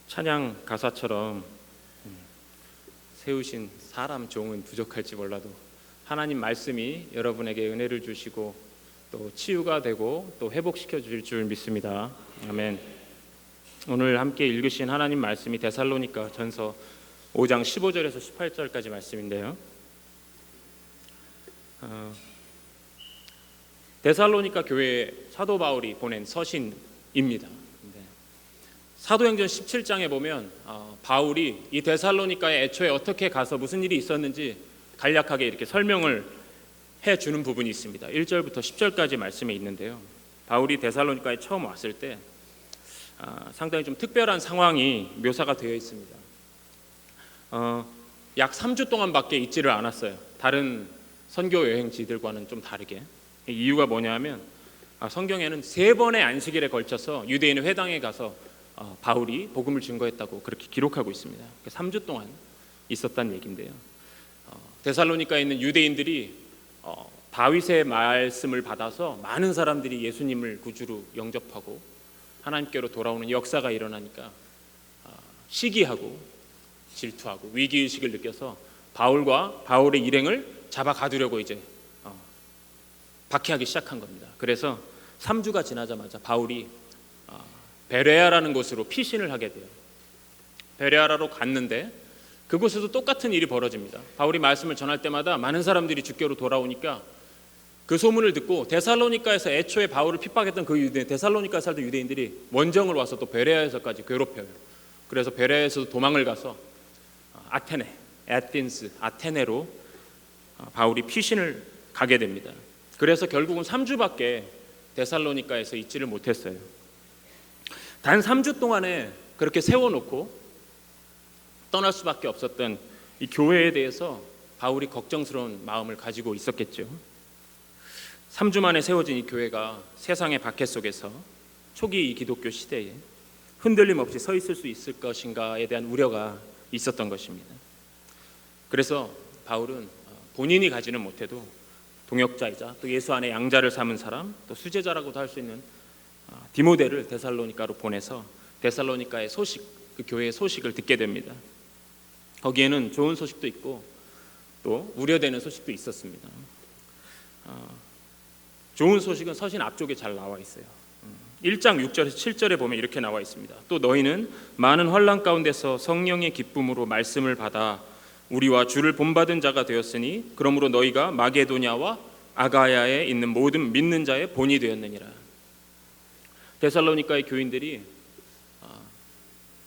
찬양 가사처럼 세우신 사람 종은 부족할지 몰라도 하나님 말씀이 여러분에게 은혜를 주시고 또 치유가 되고 또 회복시켜 주실 줄 믿습니다. 아멘. 오늘 함께 읽으신 하나님 말씀이 데살로니가 전서 5장 15절에서 18절까지 말씀인데요. 데살로니가 교회에 사도 바울이 보낸 서신입니다. 사도행전 17장에 보면 바울이 이 데살로니가에 애초에 어떻게 가서 무슨 일이 있었는지 간략하게 이렇게 설명을 해주는 부분이 있습니다. 1절부터 10절까지 말씀이 있는데요. 바울이 데살로니가에 처음 왔을 때 상당히 좀 특별한 상황이 묘사가 되어 있습니다. 약 3주 동안밖에 있지를 않았어요. 다른 선교 여행지들과는 좀 다르게. 이유가 뭐냐면 성경에는 3번의 안식일에 걸쳐서 유대인의 회당에 가서 바울이 복음을 증거했다고 그렇게 기록하고 있습니다. 3주 동안 있었다는 얘기인데요. 데살로니가에 있는 유대인들이 다윗의 말씀을 받아서 많은 사람들이 예수님을 구주로 영접하고 하나님께로 돌아오는 역사가 일어나니까 시기하고 질투하고 위기의식을 느껴서 바울과 바울의 일행을 잡아 가두려고 이제 박해하기 시작한 겁니다. 그래서 3주가 지나자마자 바울이 베레아라는 곳으로 피신을 하게 돼요. 베레아로 갔는데 그곳에도 똑같은 일이 벌어집니다. 바울이 말씀을 전할 때마다 많은 사람들이 주께로 돌아오니까 그 소문을 듣고 데살로니가에서 애초에 바울을 핍박했던 그 유대인, 데살로니가에 살던 유대인들이 원정을 와서 또 베레아에서까지 괴롭혀요. 그래서 베레아에서도 도망을 가서 아테네로 바울이 피신을 가게 됩니다. 그래서 결국은 3주밖에 데살로니가에서 있지를 못했어요. 단 3주 동안에 그렇게 세워놓고 떠날 수밖에 없었던 이 교회에 대해서 바울이 걱정스러운 마음을 가지고 있었겠죠. 3주 만에 세워진 이 교회가 세상의 박해 속에서 초기 기독교 시대에 흔들림 없이 서 있을 수 있을 것인가에 대한 우려가 있었던 것입니다. 그래서 바울은 본인이 가지는 못해도 동역자이자 또 예수 안에 양자를 삼은 사람, 또 수제자라고도 할 수 있는 디모데를 데살로니가로 보내서 데살로니가의 소식, 그 교회의 소식을 듣게 됩니다. 거기에는 좋은 소식도 있고 또 우려되는 소식도 있었습니다. 좋은 소식은 서신 앞쪽에 잘 나와 있어요. 1장 6절에서 7절에 보면 이렇게 나와 있습니다. 또 너희는 많은 환난 가운데서 성령의 기쁨으로 말씀을 받아 우리와 주를 본받은 자가 되었으니 그러므로 너희가 마게도냐와 아가야에 있는 모든 믿는 자의 본이 되었느니라. 데살로니가의 교인들이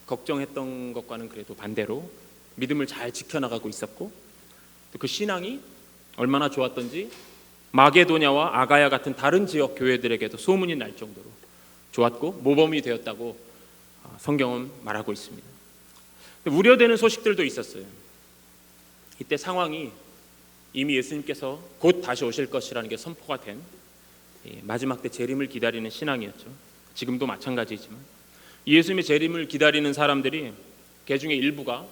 걱정했던 것과는 그래도 반대로 믿음을 잘 지켜나가고 있었고 또 그 신앙이 얼마나 좋았던지 마게도냐와 아가야 같은 다른 지역 교회들에게도 소문이 날 정도로 좋았고 모범이 되었다고 성경은 말하고 있습니다. 우려되는 소식들도 있었어요. 이때 상황이 이미 예수님께서 곧 다시 오실 것이라는 게 선포가 된 마지막 때 재림을 기다리는 신앙이었죠. 지금도 마찬가지지만 예수님의 재림을 기다리는 사람들이 그 중에 일부가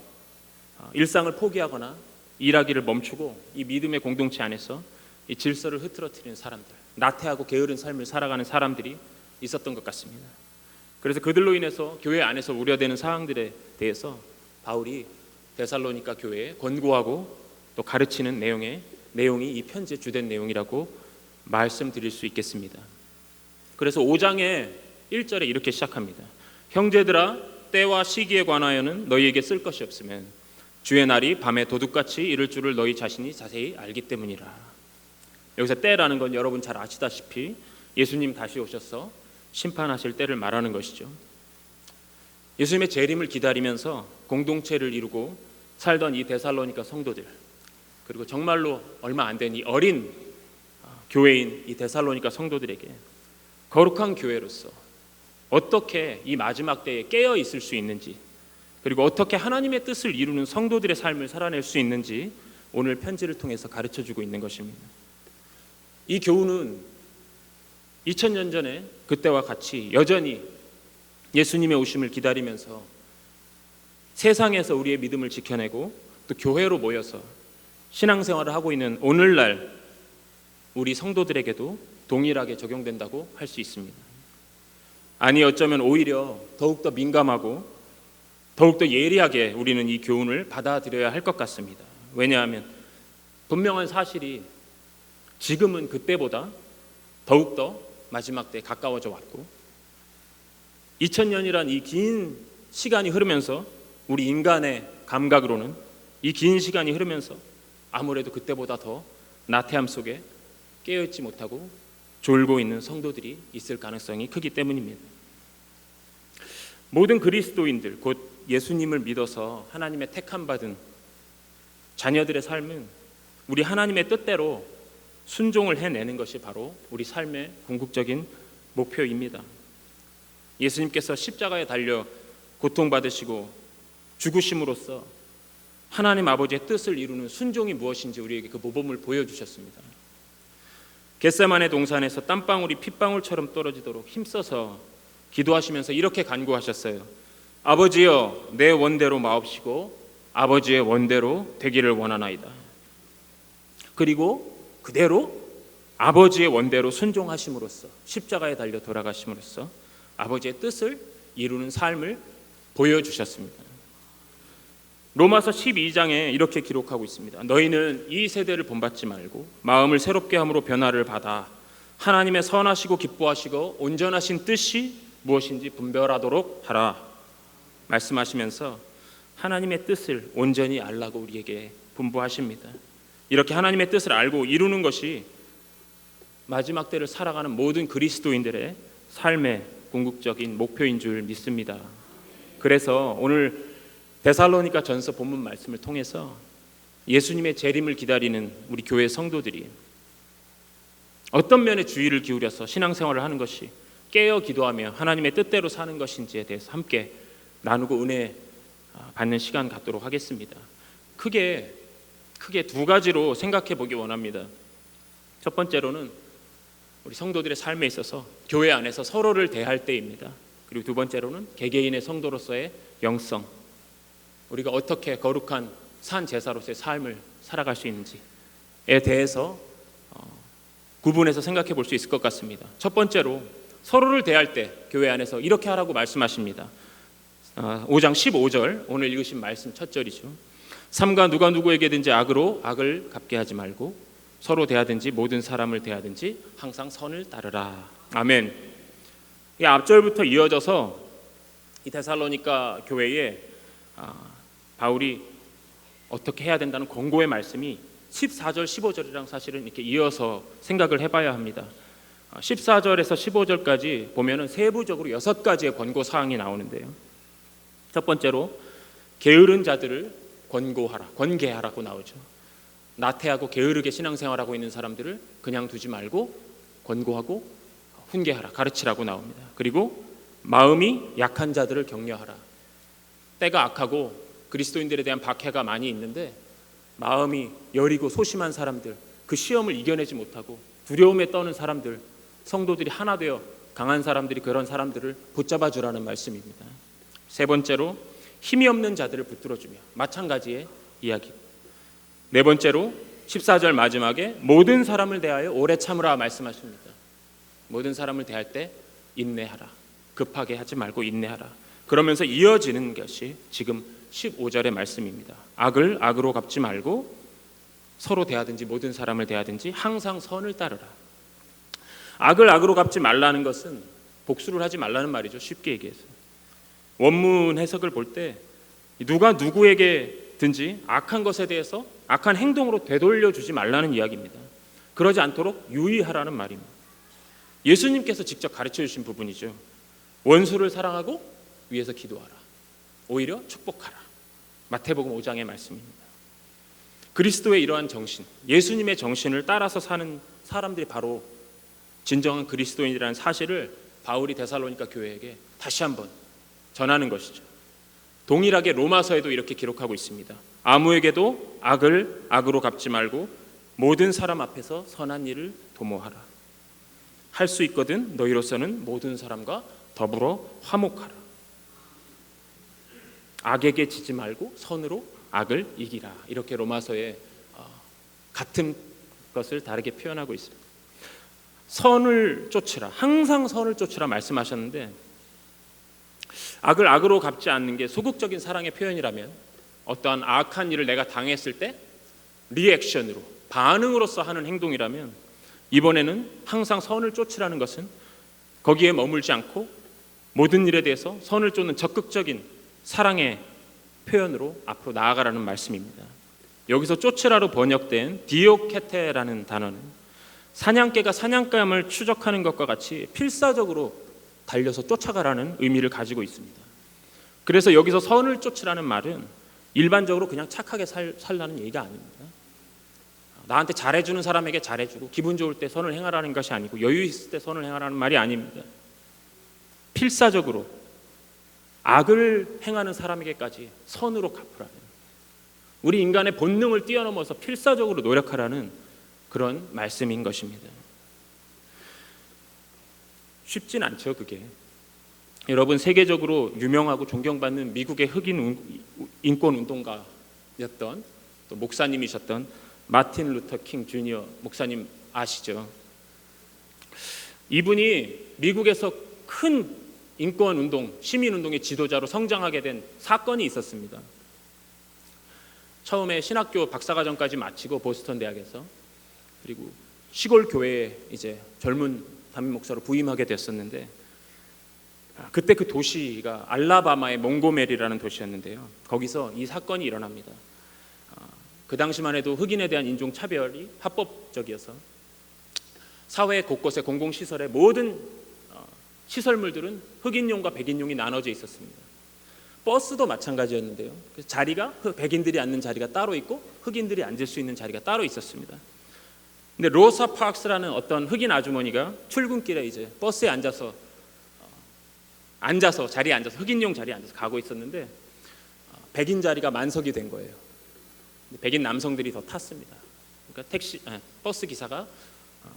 일상을 포기하거나 일하기를 멈추고 이 믿음의 공동체 안에서 이 질서를 흐트러뜨리는 사람들, 나태하고 게으른 삶을 살아가는 사람들이 있었던 것 같습니다. 그래서 그들로 인해서 교회 안에서 우려되는 사항들에 대해서 바울이 데살로니가 교회에 권고하고 또 가르치는 내용이 이 편지의 주된 내용이라고 말씀드릴 수 있겠습니다. 그래서 5장의 1절에 이렇게 시작합니다. 형제들아, 때와 시기에 관하여는 너희에게 쓸 것이 없으면 주의 날이 밤에 도둑같이 이를 줄을 너희 자신이 자세히 알기 때문이라. 여기서 때라는 건 여러분 잘 아시다시피 예수님 다시 오셔서 심판하실 때를 말하는 것이죠. 예수님의 재림을 기다리면서 공동체를 이루고 살던 이 데살로니가 성도들, 그리고 정말로 얼마 안 된 이 어린 교회인 이 데살로니가 성도들에게 거룩한 교회로서 어떻게 이 마지막 때에 깨어 있을 수 있는지, 그리고 어떻게 하나님의 뜻을 이루는 성도들의 삶을 살아낼 수 있는지 오늘 편지를 통해서 가르쳐주고 있는 것입니다. 이 교훈은 2000년 전에 그때와 같이 여전히 예수님의 오심을 기다리면서 세상에서 우리의 믿음을 지켜내고 또 교회로 모여서 신앙생활을 하고 있는 오늘날 우리 성도들에게도 동일하게 적용된다고 할 수 있습니다. 아니 어쩌면 오히려 더욱더 민감하고 더욱더 예리하게 우리는 이 교훈을 받아들여야 할 것 같습니다. 왜냐하면 분명한 사실이 지금은 그때보다 더욱더 마지막 때에 가까워져 왔고 2000년이란 이 긴 시간이 흐르면서 우리 인간의 감각으로는 이 긴 시간이 흐르면서 아무래도 그때보다 더 나태함 속에 깨어있지 못하고 졸고 있는 성도들이 있을 가능성이 크기 때문입니다. 모든 그리스도인들 곧 예수님을 믿어서 하나님의 택함 받은 자녀들의 삶은 우리 하나님의 뜻대로 순종을 해내는 것이 바로 우리 삶의 궁극적인 목표입니다. 예수님께서 십자가에 달려 고통받으시고 죽으심으로써 하나님 아버지의 뜻을 이루는 순종이 무엇인지 우리에게 그 모범을 보여주셨습니다. 겟세마네 동산에서 땀방울이 핏방울처럼 떨어지도록 힘써서 기도하시면서 이렇게 간구하셨어요. 아버지여, 내 원대로 마옵시고 아버지의 원대로 되기를 원하나이다. 그리고 그대로 아버지의 원대로 순종하심으로써 십자가에 달려 돌아가심으로써 아버지의 뜻을 이루는 삶을 보여주셨습니다. 로마서 12장에 이렇게 기록하고 있습니다. 너희는 이 세대를 본받지 말고 마음을 새롭게 함으로 변화를 받아 하나님의 선하시고 기뻐하시고 온전하신 뜻이 무엇인지 분별하도록 하라 말씀하시면서 하나님의 뜻을 온전히 알라고 우리에게 분부하십니다. 이렇게 하나님의 뜻을 알고 이루는 것이 마지막 때를 살아가는 모든 그리스도인들의 삶의 궁극적인 목표인 줄 믿습니다. 그래서 오늘 데살로니가 전서 본문 말씀을 통해서 예수님의 재림을 기다리는 우리 교회 성도들이 어떤 면에 주의를 기울여서 신앙생활을 하는 것이 깨어 기도하며 하나님의 뜻대로 사는 것인지에 대해서 함께 나누고 은혜 받는 시간 갖도록 하겠습니다. 크게 두 가지로 생각해 보기 원합니다. 첫 번째로는 우리 성도들의 삶에 있어서 교회 안에서 서로를 대할 때입니다. 그리고 두 번째로는 개개인의 성도로서의 영성, 우리가 어떻게 거룩한 산 제사로서의 삶을 살아갈 수 있는지에 대해서 구분해서 생각해 볼 수 있을 것 같습니다. 첫 번째로 서로를 대할 때 교회 안에서 이렇게 하라고 말씀하십니다. 5장 15절 오늘 읽으신 말씀 첫 절이죠. 삼가 누가 누구에게든지 악으로 악을 갚게 하지 말고 서로 대하든지 모든 사람을 대하든지 항상 선을 따르라. 아멘. 이 앞절부터 이어져서 이 데살로니가 교회에 바울이 어떻게 해야 된다는 권고의 말씀이 14절 15절이랑 사실은 이렇게 이어서 생각을 해봐야 합니다. 14절에서 15절까지 보면은 세부적으로 6가지의 권고 사항이 나오는데요. 첫 번째로 게으른 자들을 권고하라, 권계하라고 나오죠. 나태하고 게으르게 신앙생활하고 있는 사람들을 그냥 두지 말고 권고하고 훈계하라, 가르치라고 나옵니다. 그리고 마음이 약한 자들을 격려하라. 때가 악하고 그리스도인들에 대한 박해가 많이 있는데 마음이 여리고 소심한 사람들, 그 시험을 이겨내지 못하고 두려움에 떠는 사람들, 성도들이 하나 되어 강한 사람들이 그런 사람들을 붙잡아 주라는 말씀입니다. 세 번째로 힘이 없는 자들을 붙들어주며 마찬가지의 이야기. 네 번째로 14절 마지막에 모든 사람을 대하여 오래 참으라 말씀하십니다. 모든 사람을 대할 때 인내하라. 급하게 하지 말고 인내하라. 그러면서 이어지는 것이 지금 15절의 말씀입니다. 악을 악으로 갚지 말고 서로 대하든지 모든 사람을 대하든지 항상 선을 따르라. 악을 악으로 갚지 말라는 것은 복수를 하지 말라는 말이죠. 쉽게 얘기해서. 원문 해석을 볼 때 누가 누구에게든지 악한 것에 대해서 악한 행동으로 되돌려 주지 말라는 이야기입니다. 그러지 않도록 유의하라는 말입니다. 예수님께서 직접 가르쳐 주신 부분이죠. 원수를 사랑하고 위에서 기도하라. 오히려 축복하라. 마태복음 5장의 말씀입니다. 그리스도의 이러한 정신, 예수님의 정신을 따라서 사는 사람들이 바로 진정한 그리스도인이라는 사실을 바울이 데살로니가 교회에게 다시 한번 전하는 것이죠. 동일하게 로마서에도 이렇게 기록하고 있습니다. 아무에게도 악을 악으로 갚지 말고 모든 사람 앞에서 선한 일을 도모하라. 할 수 있거든 너희로서는 모든 사람과 더불어 화목하라. 악에게 지지 말고 선으로 악을 이기라. 이렇게 로마서에 같은 것을 다르게 표현하고 있습니다. 선을 쫓으라. 항상 선을 쫓으라 말씀하셨는데 악을 악으로 갚지 않는 게 소극적인 사랑의 표현이라면, 어떠한 악한 일을 내가 당했을 때 리액션으로, 반응으로서 하는 행동이라면, 이번에는 항상 선을 쫓으라는 것은 거기에 머물지 않고 모든 일에 대해서 선을 쫓는 적극적인 사랑의 표현으로 앞으로 나아가라는 말씀입니다. 여기서 쫓으라로 번역된 디오케테라는 단어는 사냥개가 사냥감을 추적하는 것과 같이 필사적으로 달려서 쫓아가라는 의미를 가지고 있습니다. 그래서 여기서 선을 쫓으라는 말은 일반적으로 그냥 착하게 살라는 얘기가 아닙니다. 나한테 잘해주는 사람에게 잘해주고 기분 좋을 때 선을 행하라는 것이 아니고, 여유 있을 때 선을 행하라는 말이 아닙니다. 필사적으로 악을 행하는 사람에게까지 선으로 갚으라는, 우리 인간의 본능을 뛰어넘어서 필사적으로 노력하라는 그런 말씀인 것입니다. 쉽진 않죠, 그게. 여러분, 세계적으로 유명하고 존경받는 미국의 흑인 인권 운동가였던, 또 목사님이셨던 마틴 루터 킹 주니어 목사님 아시죠? 이분이 미국에서 큰 인권 운동, 시민 운동의 지도자로 성장하게 된 사건이 있었습니다. 처음에 신학교 박사과정까지 마치고 보스턴 대학에서, 그리고 시골 교회에 이제 젊은 담임 목사로 부임하게 됐었는데, 그때 그 도시가 알라바마의 몽고메리라는 도시였는데요. 거기서 이 사건이 일어납니다. 그 당시만 해도 흑인에 대한 인종차별이 합법적이어서 사회 곳곳의 공공시설의 모든 시설물들은 흑인용과 백인용이 나눠져 있었습니다. 버스도 마찬가지였는데요. 그래서 자리가 백인들이 앉는 자리가 따로 있고 흑인들이 앉을 수 있는 자리가 따로 있었습니다. 근데 로사 파크스라는 어떤 흑인 아주머니가 출근길에 이제 버스에 앉아서 자리에 앉아서, 흑인용 자리에 앉아서 가고 있었는데 백인 자리가 만석이 된 거예요. 백인 남성들이 더 탔습니다. 그러니까 버스 기사가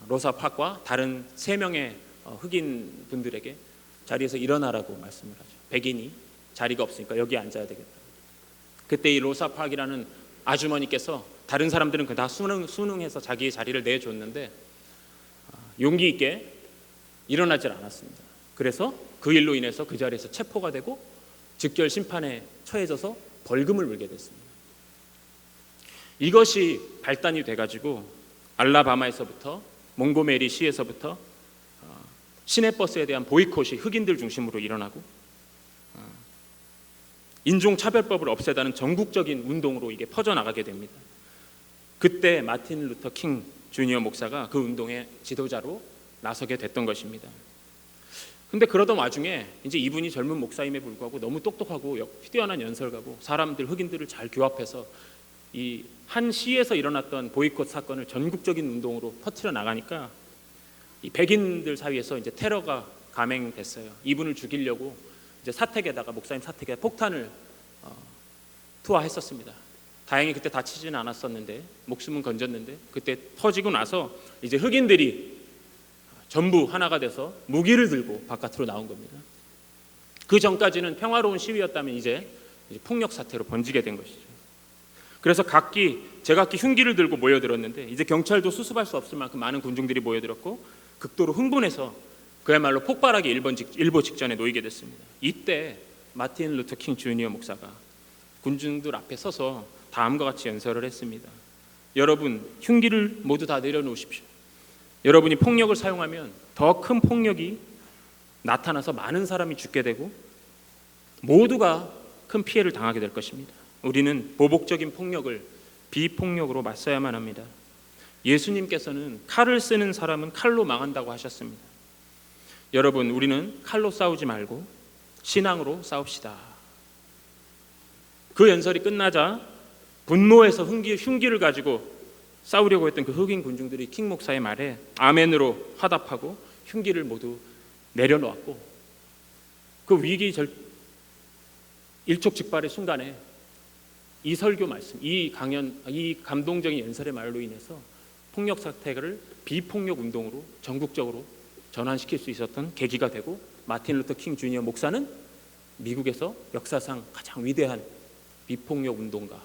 로사 파크와 다른 3명의 흑인 분들에게 자리에서 일어나라고 말씀을 하죠. 백인이 자리가 없으니까 여기 앉아야 되겠다. 그때 이 로사 파크이라는 아주머니께서 다른 사람들은 다 순응해서 자기의 자리를 내줬는데 용기 있게 일어나질 않았습니다. 그래서 그 일로 인해서 그 자리에서 체포가 되고 즉결 심판에 처해져서 벌금을 물게 됐습니다. 이것이 발단이 돼가지고 알라바마에서부터, 몽고메리 시에서부터 시내버스에 대한 보이콧이 흑인들 중심으로 일어나고 인종차별법을 없애다는 전국적인 운동으로 이게 퍼져나가게 됩니다. 그때 마틴 루터 킹 주니어 목사가 그 운동의 지도자로 나서게 됐던 것입니다. 근데 그러던 와중에 이제 이분이 젊은 목사임에 불구하고 너무 똑똑하고 뛰어난 연설가고 사람들, 흑인들을 잘 규합해서 이 한 시에서 일어났던 보이콧 사건을 전국적인 운동으로 퍼뜨려 나가니까 이 백인들 사이에서 이제 테러가 감행됐어요. 이분을 죽이려고 이제 사택에다가, 목사님 사택에 폭탄을 투하했었습니다. 다행히 그때 다치지는 않았었는데, 목숨은 건졌는데, 그때 터지고 나서 이제 흑인들이 전부 하나가 돼서 무기를 들고 바깥으로 나온 겁니다. 그 전까지는 평화로운 시위였다면 이제 폭력 사태로 번지게 된 것이죠. 그래서 제각기 흉기를 들고 모여들었는데, 이제 경찰도 수습할 수 없을 만큼 많은 군중들이 모여들었고 극도로 흥분해서 그야말로 폭발하기 일보 직전에 놓이게 됐습니다. 이때 마틴 루터 킹 주니어 목사가 군중들 앞에 서서 다음과 같이 연설을 했습니다. 여러분, 흉기를 모두 다 내려놓으십시오. 여러분이 폭력을 사용하면 더 큰 폭력이 나타나서 많은 사람이 죽게 되고 모두가 큰 피해를 당하게 될 것입니다. 우리는 보복적인 폭력을 비폭력으로 맞서야만 합니다. 예수님께서는 칼을 쓰는 사람은 칼로 망한다고 하셨습니다. 여러분, 우리는 칼로 싸우지 말고 신앙으로 싸웁시다. 그 연설이 끝나자 분노해서 흉기를 가지고 싸우려고 했던 그 흑인 군중들이 킹 목사의 말에 아멘으로 화답하고 흉기를 모두 내려놓았고, 그 위기 일촉즉발의 순간에 이 설교 말씀, 이 감동적인 연설의 말로 인해서 폭력 사태를 비폭력 운동으로 전국적으로 전환시킬 수 있었던 계기가 되고, 마틴 루터 킹 주니어 목사는 미국에서 역사상 가장 위대한 비폭력 운동가,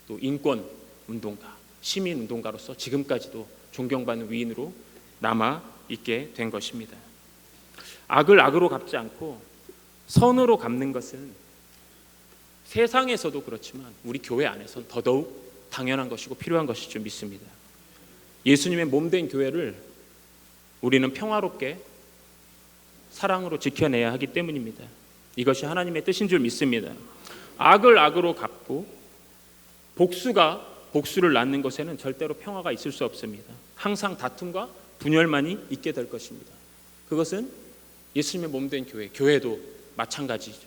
또 인권 운동가, 시민 운동가로서 지금까지도 존경받는 위인으로 남아 있게 된 것입니다. 악을 악으로 갚지 않고 선으로 갚는 것은 세상에서도 그렇지만 우리 교회 안에서는 더더욱 당연한 것이고 필요한 것일 줄 믿습니다. 예수님의 몸된 교회를 우리는 평화롭게 사랑으로 지켜내야 하기 때문입니다. 이것이 하나님의 뜻인 줄 믿습니다. 악을 악으로 갚고 복수가 복수를 낳는 것에는 절대로 평화가 있을 수 없습니다. 항상 다툼과 분열만이 있게 될 것입니다. 그것은 예수님의 몸된 교회도 마찬가지죠.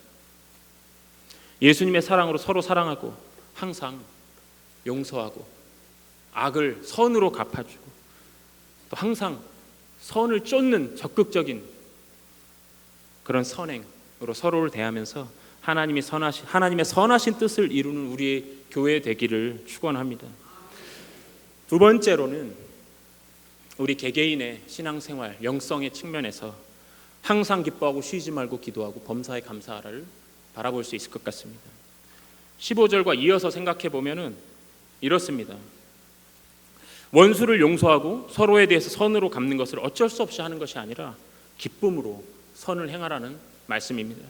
예수님의 사랑으로 서로 사랑하고 항상 용서하고 악을 선으로 갚아주고 또 항상 선을 쫓는 적극적인 그런 선행으로 서로를 대하면서 하나님의 선하신 뜻을 이루는 우리의 교회 되기를 축원합니다. 두 번째로는 우리 개개인의 신앙생활, 영성의 측면에서 항상 기뻐하고 쉬지 말고 기도하고 범사에 감사하라를 바라볼 수 있을 것 같습니다. 15절과 이어서 생각해 보면은 이렇습니다. 원수를 용서하고 서로에 대해서 선으로 갚는 것을 어쩔 수 없이 하는 것이 아니라 기쁨으로 선을 행하라는 말씀입니다.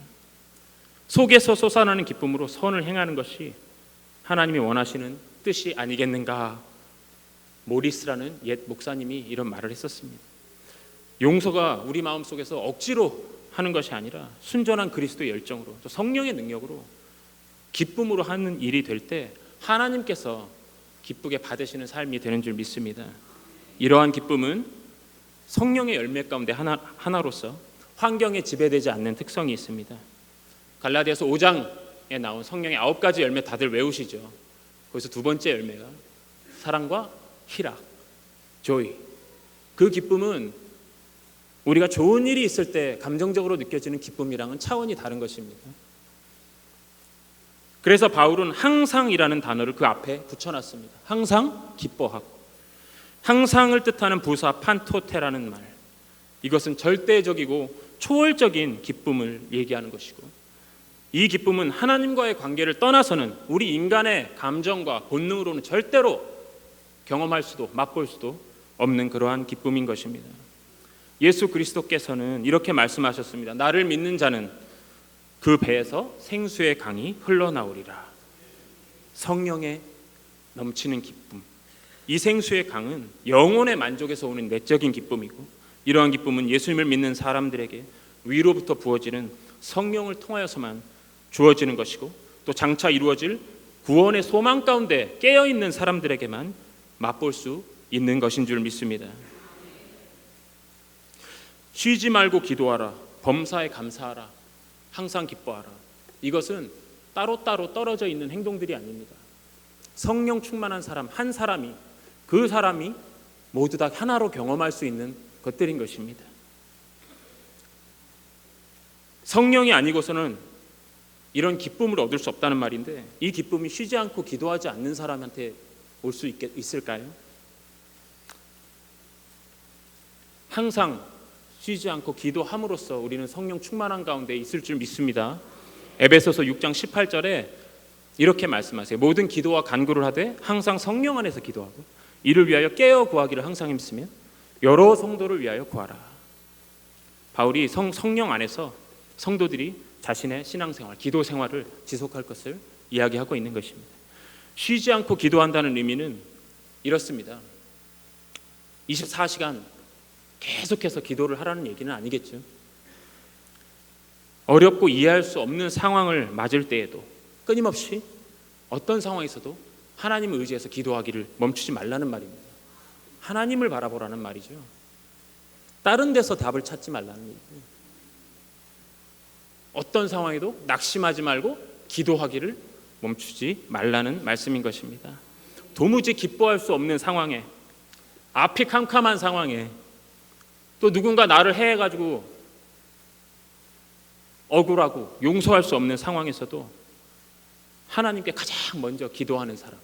속에서 솟아나는 기쁨으로 선을 행하는 것이 하나님이 원하시는 뜻이 아니겠는가. 모리스라는 옛 목사님이 이런 말을 했었습니다. 용서가 우리 마음속에서 억지로 하는 것이 아니라 순전한 그리스도의 열정으로 또 성령의 능력으로 기쁨으로 하는 일이 될 때 하나님께서 기쁘게 받으시는 삶이 되는 줄 믿습니다. 이러한 기쁨은 성령의 열매 가운데 하나로서 환경에 지배되지 않는 특성이 있습니다. 갈라디아서 5장에 나온 성령의 9가지 열매 다들 외우시죠. 거기서 두 번째 열매가 사랑과 희락, 조이. 그 기쁨은 우리가 좋은 일이 있을 때 감정적으로 느껴지는 기쁨이랑은 차원이 다른 것입니다. 그래서 바울은 항상이라는 단어를 그 앞에 붙여놨습니다. 항상 기뻐하고. 항상을 뜻하는 부사 판토테라는 말, 이것은 절대적이고 초월적인 기쁨을 얘기하는 것이고, 이 기쁨은 하나님과의 관계를 떠나서는 우리 인간의 감정과 본능으로는 절대로 경험할 수도 맛볼 수도 없는 그러한 기쁨인 것입니다. 예수 그리스도께서는 이렇게 말씀하셨습니다. 나를 믿는 자는 그 배에서 생수의 강이 흘러나오리라. 성령의 넘치는 기쁨, 이 생수의 강은 영혼의 만족에서 오는 내적인 기쁨이고, 이러한 기쁨은 예수님을 믿는 사람들에게 위로부터 부어지는 성령을 통하여서만 주어지는 것이고, 또 장차 이루어질 구원의 소망 가운데 깨어있는 사람들에게만 맛볼 수 있는 것인 줄 믿습니다. 쉬지 말고 기도하라, 범사에 감사하라, 항상 기뻐하라. 이것은 따로따로 떨어져 있는 행동들이 아닙니다. 성령 충만한 사람 한 사람이, 그 사람이 모두 다 하나로 경험할 수 있는 것들인 것입니다. 성령이 아니고서는 이런 기쁨을 얻을 수 없다는 말인데, 이 기쁨이 쉬지 않고 기도하지 않는 사람한테 올 수 있을까요? 항상 쉬지 않고 기도함으로써 우리는 성령 충만한 가운데 있을 줄 믿습니다. 에베소서 6장 18절에 이렇게 말씀하세요. 모든 기도와 간구를 하되 항상 성령 안에서 기도하고 이를 위하여 깨어 구하기를 항상 힘쓰며 여러 성도를 위하여 구하라. 바울이 성령 안에서 성도들이 자신의 신앙생활, 기도 생활을 지속할 것을 이야기하고 있는 것입니다. 쉬지 않고 기도한다는 의미는 이렇습니다. 24시간 계속해서 기도를 하라는 얘기는 아니겠죠. 어렵고 이해할 수 없는 상황을 맞을 때에도 끊임없이 어떤 상황에서도 하나님을 의지해서 기도하기를 멈추지 말라는 말입니다. 하나님을 바라보라는 말이죠. 다른 데서 답을 찾지 말라는 얘기예요. 어떤 상황에도 낙심하지 말고 기도하기를 멈추지 말라는 말씀인 것입니다. 도무지 기뻐할 수 없는 상황에, 앞이 캄캄한 상황에, 또 누군가 나를 해해가지고 억울하고 용서할 수 없는 상황에서도 하나님께 가장 먼저 기도하는 사람,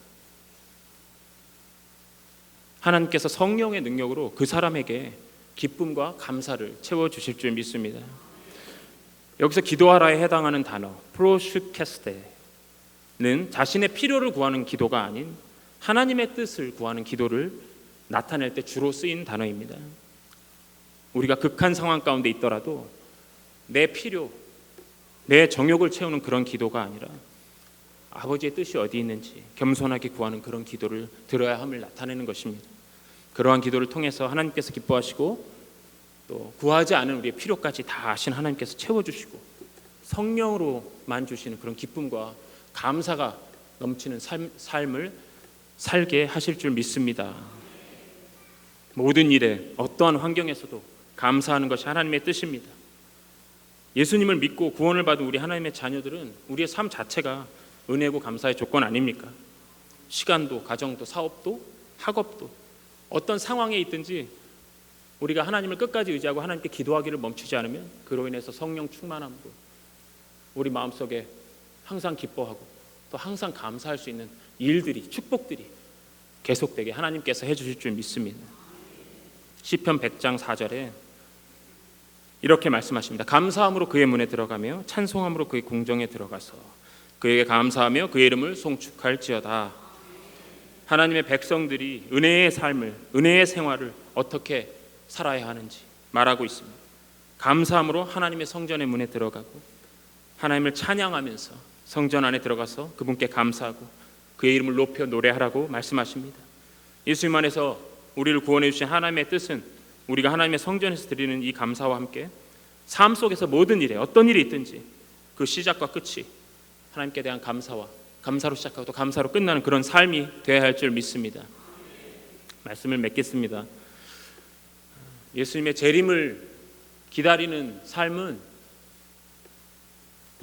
하나님께서 성령의 능력으로 그 사람에게 기쁨과 감사를 채워주실 줄 믿습니다. 여기서 기도하라에 해당하는 단어 프로슈케스테는 자신의 필요를 구하는 기도가 아닌 하나님의 뜻을 구하는 기도를 나타낼 때 주로 쓰인 단어입니다. 우리가 극한 상황 가운데 있더라도 내 필요, 내 정욕을 채우는 그런 기도가 아니라 아버지의 뜻이 어디 있는지 겸손하게 구하는 그런 기도를 들어야 함을 나타내는 것입니다. 그러한 기도를 통해서 하나님께서 기뻐하시고 또 구하지 않은 우리의 필요까지 다 아신 하나님께서 채워주시고 성령으로만 주시는 그런 기쁨과 감사가 넘치는 삶을 살게 하실 줄 믿습니다. 모든 일에 어떠한 환경에서도 감사하는 것이 하나님의 뜻입니다. 예수님을 믿고 구원을 받은 우리 하나님의 자녀들은 우리의 삶 자체가 은혜고 감사의 조건 아닙니까? 시간도, 가정도, 사업도, 학업도 어떤 상황에 있든지 우리가 하나님을 끝까지 의지하고 하나님께 기도하기를 멈추지 않으면 그로 인해서 성령 충만함으로 우리 마음속에 항상 기뻐하고 또 항상 감사할 수 있는 일들이, 축복들이 계속되게 하나님께서 해주실 줄 믿습니다. 시편 100장 4절에 이렇게 말씀하십니다. 감사함으로 그의 문에 들어가며 찬송함으로 그의 궁정에 들어가서 그에게 감사하며 그의 이름을 송축할지어다. 하나님의 백성들이 은혜의 삶을, 은혜의 생활을 어떻게 살아야 하는지 말하고 있습니다. 감사함으로 하나님의 성전의 문에 들어가고 하나님을 찬양하면서 성전 안에 들어가서 그분께 감사하고 그의 이름을 높여 노래하라고 말씀하십니다. 예수님 안에서 우리를 구원해 주신 하나님의 뜻은 우리가 하나님의 성전에서 드리는 이 감사와 함께 삶 속에서 모든 일에 어떤 일이 있든지 그 시작과 끝이 하나님께 대한 감사로 시작하고 또 감사로 끝나는 그런 삶이 되어야 할 줄 믿습니다. 말씀을 맺겠습니다. 예수님의 재림을 기다리는 삶은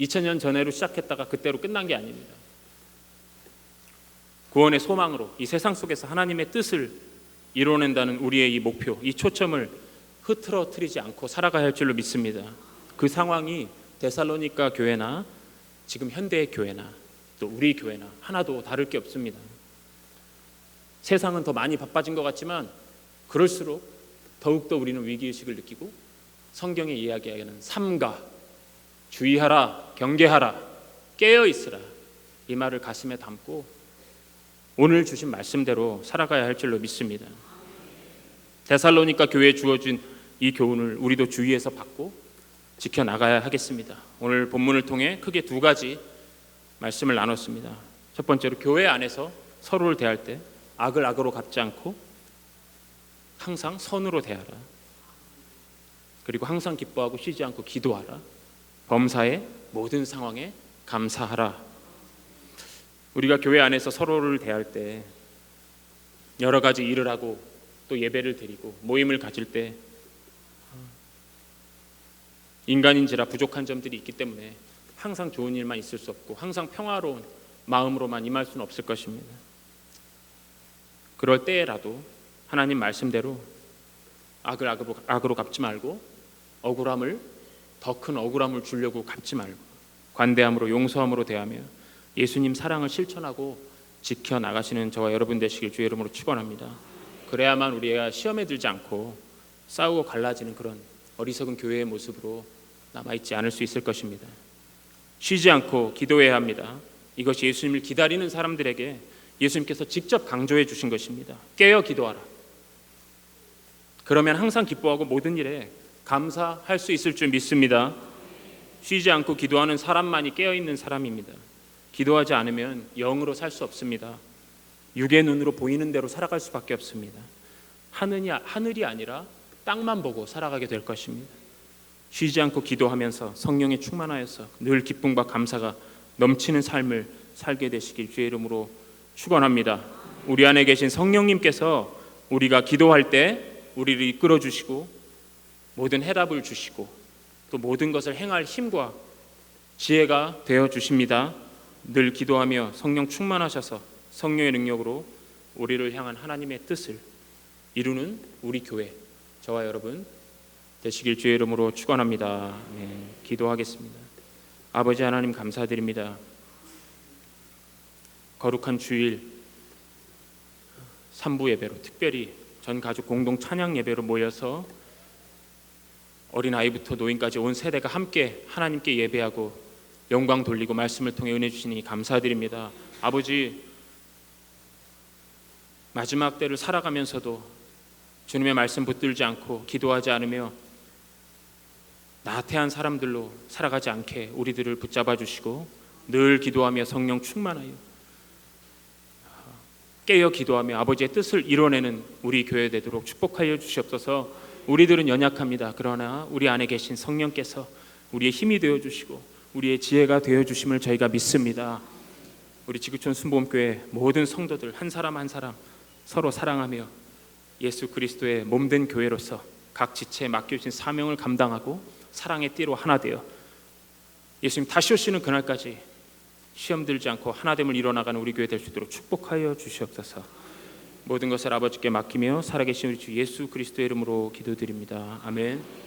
2000년 전에로 시작했다가 그때로 끝난 게 아닙니다. 구원의 소망으로 이 세상 속에서 하나님의 뜻을 이뤄낸다는 우리의 이 목표, 이 초점을 흐트러뜨리지 않고 살아가야 할 줄로 믿습니다. 그 상황이 데살로니가 교회나 지금 현대의 교회나 또 우리 교회나 하나도 다를 게 없습니다. 세상은 더 많이 바빠진 것 같지만 그럴수록 더욱더 우리는 위기의식을 느끼고 성경의 이야기하는 삼가, 주의하라, 경계하라, 깨어있으라 이 말을 가슴에 담고 오늘 주신 말씀대로 살아가야 할 줄로 믿습니다. 데살로니가 교회에 주어진 이 교훈을 우리도 주의해서 받고 지켜나가야 하겠습니다. 오늘 본문을 통해 크게 두 가지 말씀을 나눴습니다. 첫 번째로 교회 안에서 서로를 대할 때 악을 악으로 갚지 않고 항상 선으로 대하라. 그리고 항상 기뻐하고 쉬지 않고 기도하라. 범사의 모든 상황에 감사하라. 우리가 교회 안에서 서로를 대할 때 여러 가지 일을 하고 또 예배를 드리고 모임을 가질 때 인간인지라 부족한 점들이 있기 때문에 항상 좋은 일만 있을 수 없고 항상 평화로운 마음으로만 임할 수는 없을 것입니다. 그럴 때라도 하나님 말씀대로 악을 악으로 갚지 말고 억울함을 더 큰 억울함을 주려고 갚지 말고 관대함으로 용서함으로 대하며 예수님 사랑을 실천하고 지켜나가시는 저와 여러분 되시길 주의 이름으로 축원합니다. 그래야만 우리가 시험에 들지 않고 싸우고 갈라지는 그런 어리석은 교회의 모습으로 남아있지 않을 수 있을 것입니다. 쉬지 않고 기도해야 합니다. 이것이 예수님을 기다리는 사람들에게 예수님께서 직접 강조해 주신 것입니다. 깨어 기도하라. 그러면 항상 기뻐하고 모든 일에 감사할 수 있을 줄 믿습니다. 쉬지 않고 기도하는 사람만이 깨어있는 사람입니다. 기도하지 않으면 영으로 살 수 없습니다. 육의 눈으로 보이는 대로 살아갈 수밖에 없습니다. 하늘이 아니라 땅만 보고 살아가게 될 것입니다. 쉬지 않고 기도하면서 성령에 충만하여서 늘 기쁨과 감사가 넘치는 삶을 살게 되시길 주의 이름으로 축원합니다. 우리 안에 계신 성령님께서 우리가 기도할 때 우리를 이끌어 주시고 모든 해답을 주시고 또 모든 것을 행할 힘과 지혜가 되어 주십니다. 늘 기도하며 성령 충만하셔서 성령의 능력으로 우리를 향한 하나님의 뜻을 이루는 우리 교회 저와 여러분 되시길 주의 이름으로 축원합니다. 기도하겠습니다. 아버지 하나님 감사드립니다. 거룩한 주일 3부 예배로 특별히 전 가족 공동 찬양 예배로 모여서 어린아이부터 노인까지 온 세대가 함께 하나님께 예배하고 영광 돌리고 말씀을 통해 은혜 주시니 감사드립니다. 아버지 마지막 때를 살아가면서도 주님의 말씀 붙들지 않고 기도하지 않으며 나태한 사람들로 살아가지 않게 우리들을 붙잡아 주시고 늘 기도하며 성령 충만하여 깨어 기도하며 아버지의 뜻을 이뤄내는 우리 교회 되도록 축복하여 주시옵소서. 우리들은 연약합니다. 그러나 우리 안에 계신 성령께서 우리의 힘이 되어 주시고 우리의 지혜가 되어 주심을 저희가 믿습니다. 우리 지구촌 순복음교회 모든 성도들 한 사람 한 사람 서로 사랑하며 예수 그리스도의 몸된 교회로서 각 지체에 맡겨주신 사명을 감당하고 사랑의 띠로 하나 되어 예수님 다시 오시는 그날까지 시험 들지 않고 하나됨을 이뤄나가는 우리 교회 될 수 있도록 축복하여 주시옵소서. 모든 것을 아버지께 맡기며 살아계신 우리 주 예수 그리스도의 이름으로 기도드립니다. 아멘.